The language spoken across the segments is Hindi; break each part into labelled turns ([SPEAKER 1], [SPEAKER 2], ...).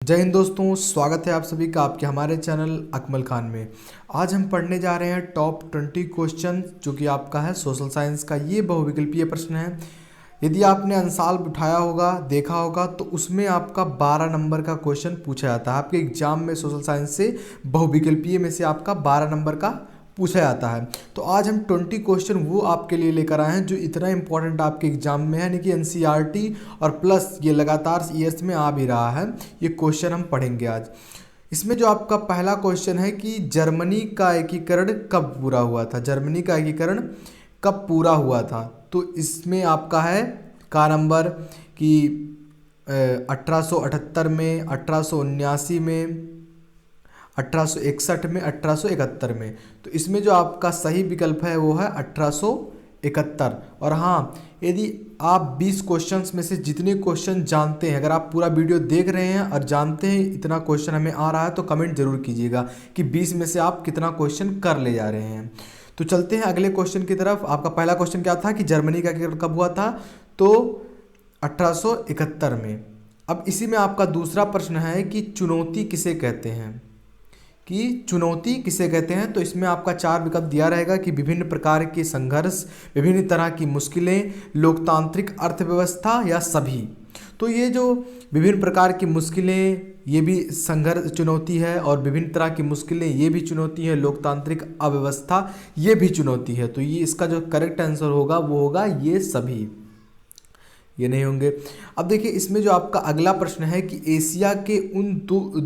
[SPEAKER 1] जय हिंद दोस्तों, स्वागत है आप सभी का आपके हमारे चैनल अकमल खान में। आज हम पढ़ने जा रहे हैं टॉप 20 क्वेश्चन जो कि आपका है सोशल साइंस का। ये बहुविकल्पीय प्रश्न है। यदि आपने अंसाल उठाया होगा, देखा होगा, तो उसमें आपका 12 नंबर का क्वेश्चन पूछा जाता है। आपके एग्जाम में सोशल साइंस से बहुविकल्पीय में से आपका 12 नंबर का पूछा जाता है। तो आज हम 20 क्वेश्चन वो आपके लिए लेकर आए हैं जो इतना इंपॉर्टेंट आपके एग्जाम में है, यानी कि एनसीईआरटी और प्लस ये लगातार ईयर्स में आ भी रहा है। ये क्वेश्चन हम पढ़ेंगे आज। इसमें जो आपका पहला क्वेश्चन है कि जर्मनी का एकीकरण कब पूरा हुआ था। जर्मनी का एकीकरण कब पूरा हुआ था। तो इसमें आपका है का नंबर कि 1878 में, 1879 में, 1861 में, 1871 में। तो इसमें जो आपका सही विकल्प है वो है 1871। और हाँ, यदि आप 20 क्वेश्चंस में से जितने क्वेश्चन जानते हैं, अगर आप पूरा वीडियो देख रहे हैं और जानते हैं इतना क्वेश्चन हमें आ रहा है, तो कमेंट जरूर कीजिएगा कि 20 में से आप कितना क्वेश्चन कर ले जा रहे हैं। तो चलते हैं अगले क्वेश्चन की तरफ। आपका पहला क्वेश्चन क्या था कि जर्मनी का एकीकरण कब हुआ था, तो 1871 में। अब इसी में आपका दूसरा प्रश्न है कि चुनौती किसे कहते हैं, कि चुनौती किसे कहते हैं। तो इसमें आपका 4 विकल्प दिया रहेगा कि विभिन्न प्रकार के संघर्ष, विभिन्न तरह की मुश्किलें, लोकतांत्रिक अर्थव्यवस्था या सभी। तो ये जो विभिन्न प्रकार की मुश्किलें, ये भी संघर्ष चुनौती है, और विभिन्न तरह की मुश्किलें ये भी चुनौती है, लोकतांत्रिक अव्यवस्था ये भी चुनौती है। तो ये इसका जो करेक्ट आंसर होगा वो होगा ये सभी, ये नहीं होंगे। अब देखिए इसमें जो आपका अगला प्रश्न है कि एशिया के उन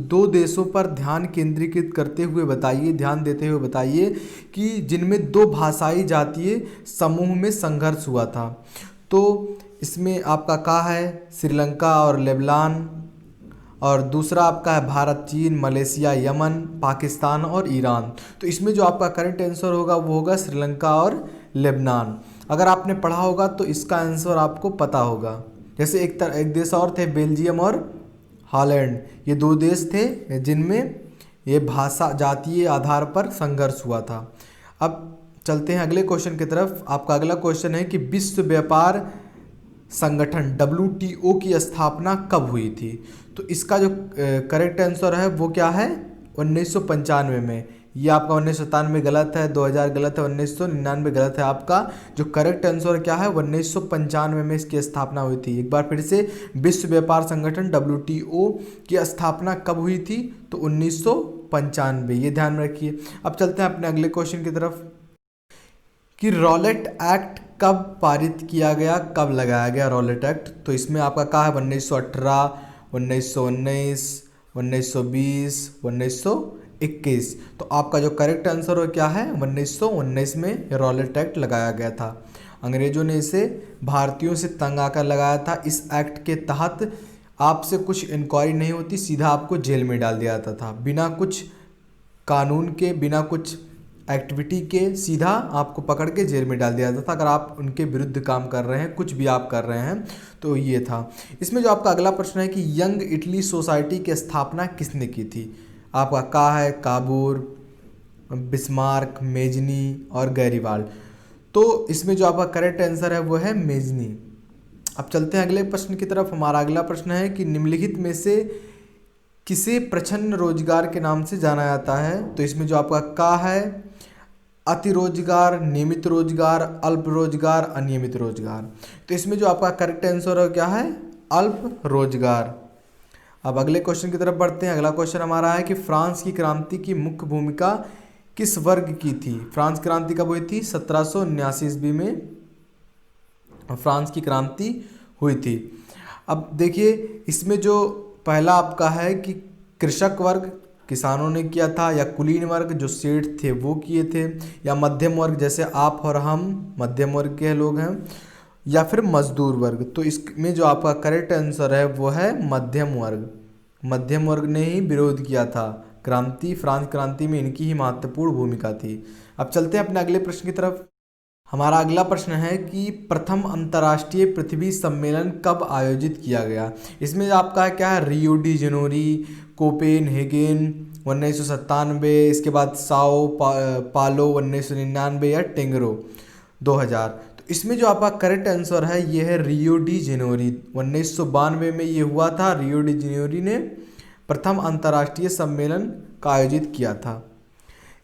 [SPEAKER 1] दो देशों पर ध्यान केंद्रीकृत करते हुए बताइए, ध्यान देते हुए बताइए कि जिनमें 2 भाषाई जातीय समूह में संघर्ष हुआ था। तो इसमें आपका का है श्रीलंका और लेबनान, और दूसरा आपका है भारत, चीन, मलेशिया, यमन, पाकिस्तान और ईरान। तो इसमें जो आपका करेक्ट आंसर होगा वो होगा श्रीलंका और लेबनान। अगर आपने पढ़ा होगा तो इसका आंसर आपको पता होगा। जैसे एक देश और थे, बेल्जियम और हॉलैंड। ये 2 देश थे जिनमें ये भाषा जातीय आधार पर संघर्ष हुआ था। अब चलते हैं अगले क्वेश्चन की तरफ। आपका अगला क्वेश्चन है कि विश्व व्यापार संगठन WTO की स्थापना कब हुई थी। तो इसका जो करेक्ट आंसर है वो क्या है, 1995 में। ये आपका 1997 गलत है, 2000 गलत है, 1999 गलत है। आपका जो करेक्ट आंसर क्या है 1995 में इसकी स्थापना हुई थी। एक बार फिर से, विश्व व्यापार संगठन WTO की स्थापना कब हुई थी, तो 1995, ये ध्यान में रखिए। अब चलते हैं अपने अगले क्वेश्चन की तरफ कि रॉलेट एक्ट कब पारित किया गया, कब लगाया गया रॉलेट एक्ट। तो इसमें आपका क्या है 1918, 1919, 1920, 1921। तो आपका जो करेक्ट आंसर हो क्या है 1919 में रॉलेट एक्ट लगाया गया था। अंग्रेजों ने इसे भारतीयों से तंग आकर लगाया था। इस एक्ट के तहत आपसे कुछ इंक्वायरी नहीं होती, सीधा आपको जेल में डाल दिया जाता था, बिना कुछ कानून के, बिना कुछ एक्टिविटी के, सीधा आपको पकड़ के जेल में डाल दिया जाता था अगर आप उनके विरुद्ध काम कर रहे हैं, कुछ भी आप कर रहे हैं। तो ये था। इसमें जो आपका अगला प्रश्न है कि यंग इटली सोसाइटी की स्थापना किसने की थी। आपका का है काबूर, बिस्मार्क, मेजनी और गैरीवाल्ड। तो इसमें जो आपका करेक्ट आंसर है वो है मेजनी। अब चलते हैं अगले प्रश्न की तरफ। हमारा अगला प्रश्न है कि निम्नलिखित में से किसे प्रच्छन्न रोजगार के नाम से जाना जाता है। तो इसमें जो आपका का है अति रोजगार, नियमित रोजगार, अल्प रोजगार, अनियमित रोजगार। तो इसमें जो आपका करेक्ट आंसर है क्या है अल्प रोजगार। अब अगले क्वेश्चन की तरफ बढ़ते हैं। अगला क्वेश्चन हमारा है कि फ्रांस की क्रांति की मुख्य भूमिका किस वर्ग की थी। फ्रांस क्रांति कब हुई थी, 1779 ईस्वी में फ्रांस की क्रांति हुई थी। अब देखिए इसमें जो पहला आपका है कि कृषक वर्ग, किसानों ने किया था, या कुलीन वर्ग जो सेठ थे वो किए थे, या मध्यम वर्ग जैसे आप और हम मध्यम वर्ग के लोग हैं, या फिर मजदूर वर्ग। तो इसमें जो आपका करेक्ट आंसर है वो है मध्यम वर्ग। मध्यम वर्ग ने ही विरोध किया था क्रांति, फ्रांस क्रांति में इनकी ही महत्वपूर्ण भूमिका थी। अब चलते हैं अपने अगले प्रश्न की तरफ। हमारा अगला प्रश्न है कि प्रथम अंतर्राष्ट्रीय पृथ्वी सम्मेलन कब आयोजित किया गया। इसमें आपका क्या है रियो डी जनवरी, कोपेनहेगन 1997, इसके बाद साओ पालो 1999, या टेंगरो 2000। तो इसमें जो आपका करेक्ट आंसर है ये है रियो डी जनवरी। 1992 में ये हुआ था। रियो डी जनवरी ने प्रथम अंतर्राष्ट्रीय सम्मेलन का आयोजित किया था।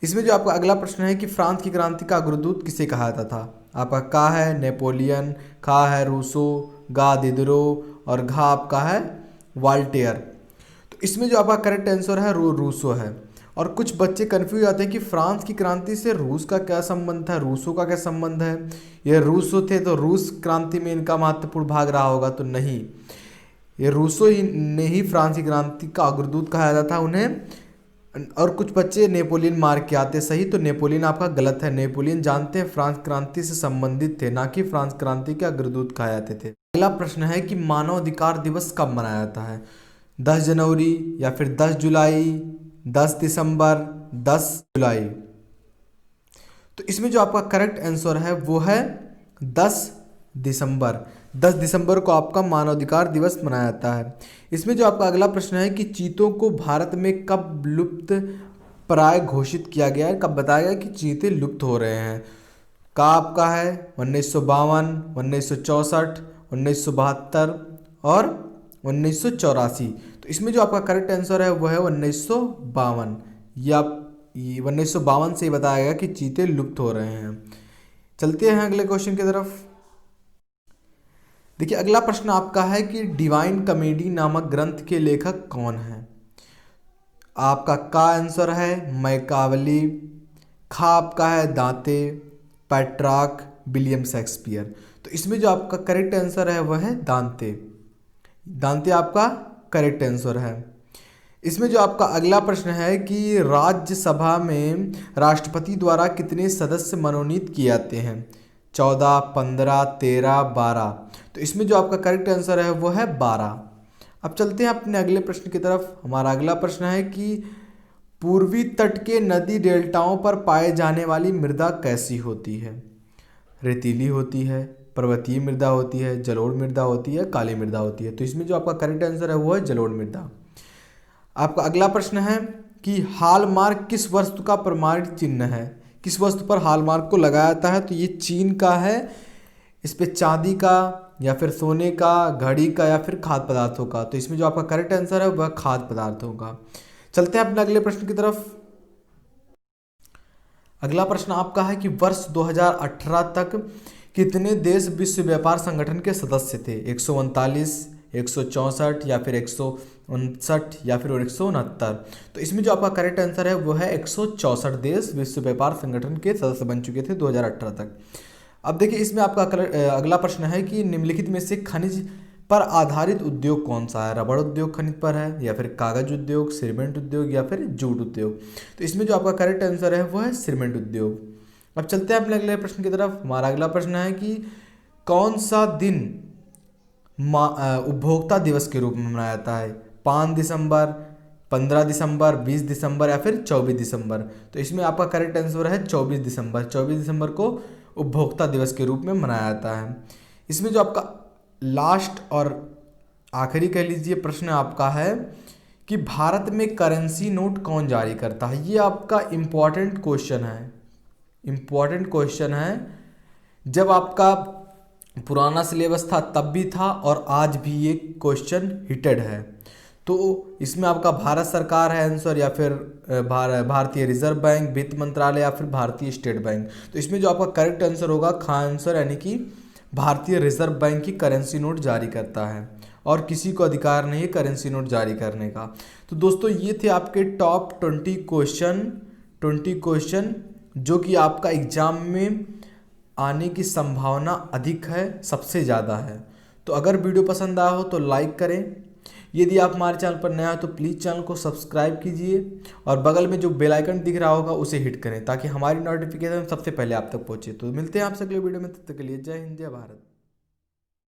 [SPEAKER 1] इसमें जो आपका अगला प्रश्न है कि फ्रांस की क्रांति का अग्रदूत किसे कहा जाता था। आपका का है नेपोलियन, खा है रूसो, गा दिदरो और घा आपका है वाल्टेयर। तो इसमें जो आपका करेक्ट आंसर है रूसो है। और कुछ बच्चे कंफ्यूज आते हैं कि फ्रांस की क्रांति से रूस का क्या संबंध है, रूसो का क्या संबंध है। ये रूसो थे तो रूस क्रांति में इनका महत्वपूर्ण भाग रहा होगा, तो नहीं, ये रूसो ही ने ही फ्रांस की क्रांति का अग्रदूत कहा जाता था उन्हें। और कुछ बच्चे नेपोलियन मार के आते सही, तो नेपोलियन आपका गलत है। नेपोलियन जानते हैं फ्रांस क्रांति से संबंधित थे, ना कि फ्रांस क्रांति के अग्रदूत कहा जाते थे। अगला प्रश्न है कि मानव अधिकार दिवस कब मनाया जाता है। 10 जनवरी या फिर 10 जुलाई, 10 दिसंबर, 10 जुलाई। तो इसमें जो आपका करेक्ट आंसर है वो है 10 दिसंबर। 10 दिसंबर को आपका मानवाधिकार दिवस मनाया जाता है। इसमें जो आपका अगला प्रश्न है कि चीतों को भारत में कब लुप्त प्राय घोषित किया गया है, कब बताया गया कि चीते लुप्त हो रहे हैं। का आपका है 1952, 1964, 1972 और 1984। तो इसमें जो आपका करेक्ट आंसर है वो है 1952। या 1952 से ही बताया गया कि चीते लुप्त हो रहे हैं। चलते हैं अगले क्वेश्चन की तरफ। देखिए अगला प्रश्न आपका है कि डिवाइन कॉमेडी नामक ग्रंथ के लेखक कौन है। आपका का आंसर है मैकावली, खा आपका है दांते, पैट्राक, विलियम शेक्सपियर। तो इसमें जो आपका करेक्ट आंसर है वह है दांते। दांते आपका करेक्ट आंसर है। इसमें जो आपका अगला प्रश्न है कि राज्यसभा में राष्ट्रपति द्वारा कितने सदस्य मनोनीत किए जाते हैं। 14, 15, 13, 12। तो इसमें जो आपका करेक्ट आंसर है वो है 12। अब चलते हैं अपने अगले प्रश्न की तरफ। हमारा अगला प्रश्न है कि पूर्वी तट के नदी डेल्टाओं पर पाए जाने वाली मृदा कैसी होती है। रेतीली होती है, पर्वतीय मृदा होती है, जलोढ़ मृदा होती है, काली मृदा होती है। तो इसमें जो आपका करेक्ट आंसर है वो है जलोढ़ मृदा। आपका अगला प्रश्न है कि हॉलमार्क किस वस्तु का प्रमाणित चिन्ह है। किस वस्तु पर हॉलमार्क को लगाया जाता है। तो ये चीन का है। इस पे चांदी का या फिर सोने का, घड़ी का या फिर खाद्य पदार्थों का। तो इसमें जो आपका करेक्ट आंसर है वह खाद्य पदार्थों का। चलते हैं अपने अगले प्रश्न की तरफ। अगला प्रश्न आपका है कि वर्ष 2018 तक कितने देश विश्व व्यापार संगठन के सदस्य थे। 139, 164 या फिर 159 या फिर 169। तो इसमें जो आपका करेक्ट आंसर है वो है 164 देश विश्व व्यापार संगठन के सदस्य बन चुके थे 2018 तक। अब देखिए इसमें आपका अगला प्रश्न है कि निम्नलिखित में से खनिज पर आधारित उद्योग कौन सा है। रबड़ उद्योग खनिज पर है या फिर कागज उद्योग, सीमेंट उद्योग या फिर जूट उद्योग। तो इसमें जो आपका करेक्ट आंसर है वो है सीमेंट उद्योग। अब चलते हैं अपने अगले प्रश्न की तरफ। हमारा अगला प्रश्न है कि कौन सा दिन उपभोक्ता दिवस के रूप में मनाया जाता है। 5 दिसंबर, 15 दिसंबर, 20 दिसंबर या फिर 24 दिसंबर। तो इसमें आपका करेक्ट आंसर है 24 दिसंबर। 24 दिसंबर को उपभोक्ता दिवस के रूप में मनाया जाता है। इसमें जो आपका लास्ट और आखिरी कह लीजिए प्रश्न आपका है कि भारत में करेंसी नोट कौन जारी करता है। ये आपका इम्पॉर्टेंट क्वेश्चन है। इम्पॉर्टेंट क्वेश्चन है। जब आपका पुराना सिलेबस था तब भी था और आज भी ये क्वेश्चन हिटेड है। तो इसमें आपका भारत सरकार है आंसर या फिर भारतीय रिजर्व बैंक, वित्त मंत्रालय या फिर भारतीय स्टेट बैंक। तो इसमें जो आपका करेक्ट आंसर होगा खा आंसर, यानी कि भारतीय रिजर्व बैंक की करेंसी नोट जारी करता है और किसी को अधिकार नहीं है करेंसी नोट जारी करने का। तो दोस्तों ये थे आपके टॉप 20 क्वेश्चन जो कि आपका एग्जाम में आने की संभावना अधिक है, सबसे ज़्यादा है। तो अगर वीडियो पसंद आया हो तो लाइक करें। यदि आप हमारे चैनल पर नया हो तो प्लीज़ चैनल को सब्सक्राइब कीजिए और बगल में जो बेल आइकन दिख रहा होगा उसे हिट करें ताकि हमारी नोटिफिकेशन सबसे पहले आप तक पहुंचे। तो मिलते हैं आपसे अगले वीडियो में, तब तक के लिए जय हिंद, जय भारत।